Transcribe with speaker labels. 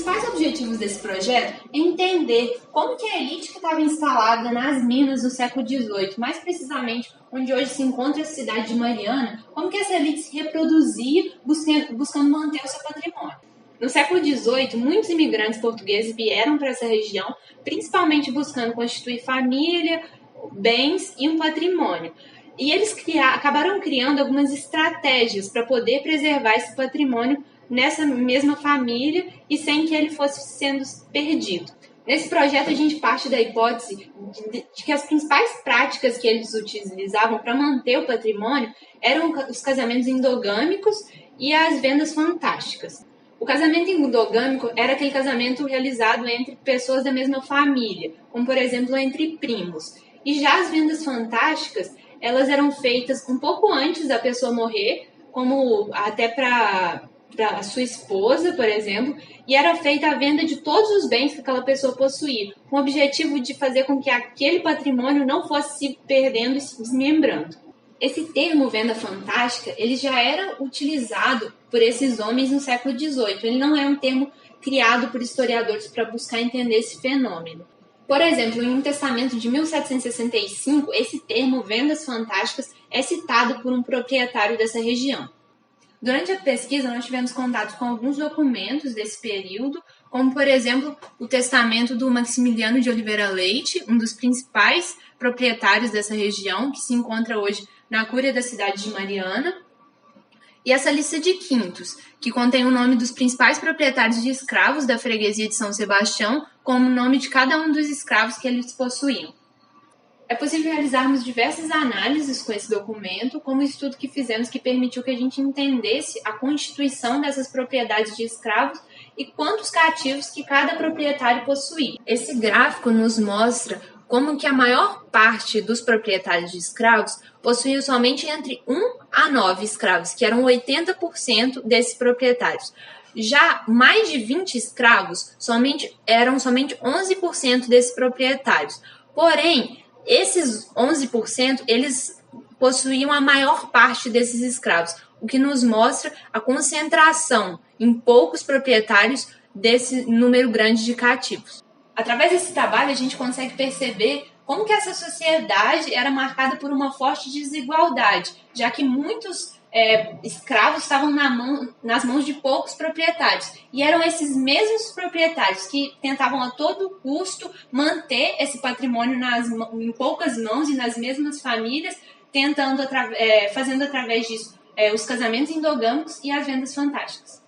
Speaker 1: principais objetivos desse projeto é entender como que a elite que estava instalada nas minas do século XVIII, mais precisamente onde hoje se encontra a cidade de Mariana, como que essa elite se reproduzia buscando manter o seu patrimônio. No século XVIII, muitos imigrantes portugueses vieram para essa região, principalmente buscando constituir família, bens e um patrimônio. E eles acabaram criando algumas estratégias para poder preservar esse patrimônio nessa mesma família e sem que ele fosse sendo perdido. Nesse projeto, a gente parte da hipótese de que as principais práticas que eles utilizavam para manter o patrimônio eram os casamentos endogâmicos e as vendas fantásticas. O casamento endogâmico era aquele casamento realizado entre pessoas da mesma família, como, por exemplo, entre primos. E já as vendas fantásticas, elas eram feitas um pouco antes da pessoa morrer, como até para a sua esposa, por exemplo, e era feita a venda de todos os bens que aquela pessoa possuía, com o objetivo de fazer com que aquele patrimônio não fosse se perdendo e se desmembrando. Esse termo venda fantástica, ele já era utilizado por esses homens no século XVIII. Ele não é um termo criado por historiadores para buscar entender esse fenômeno. Por exemplo, em um testamento de 1765, esse termo vendas fantásticas é citado por um proprietário dessa região. Durante a pesquisa, nós tivemos contato com alguns documentos desse período, como, por exemplo, o testamento do Maximiliano de Oliveira Leite, um dos principais proprietários dessa região, que se encontra hoje na cúria da cidade de Mariana, e essa lista de quintos, que contém o nome dos principais proprietários de escravos da freguesia de São Sebastião, como o nome de cada um dos escravos que eles possuíam. É possível realizarmos diversas análises com esse documento, como o estudo que fizemos que permitiu que a gente entendesse a constituição dessas propriedades de escravos e quantos cativos que cada proprietário possuía. Esse gráfico nos mostra como que a maior parte dos proprietários de escravos possuíam somente entre 1 a 9 escravos, que eram 80% desses proprietários. Já mais de 20 escravos eram somente 11% desses proprietários. Porém, esses 11%, eles possuíam a maior parte desses escravos, o que nos mostra a concentração em poucos proprietários desse número grande de cativos. Através desse trabalho, a gente consegue perceber como que essa sociedade era marcada por uma forte desigualdade, já que muitos escravos estavam nas mãos de poucos proprietários. E eram esses mesmos proprietários que tentavam a todo custo manter esse patrimônio em poucas mãos e nas mesmas famílias, fazendo através disso os casamentos endogâmicos e as vendas fantásticas.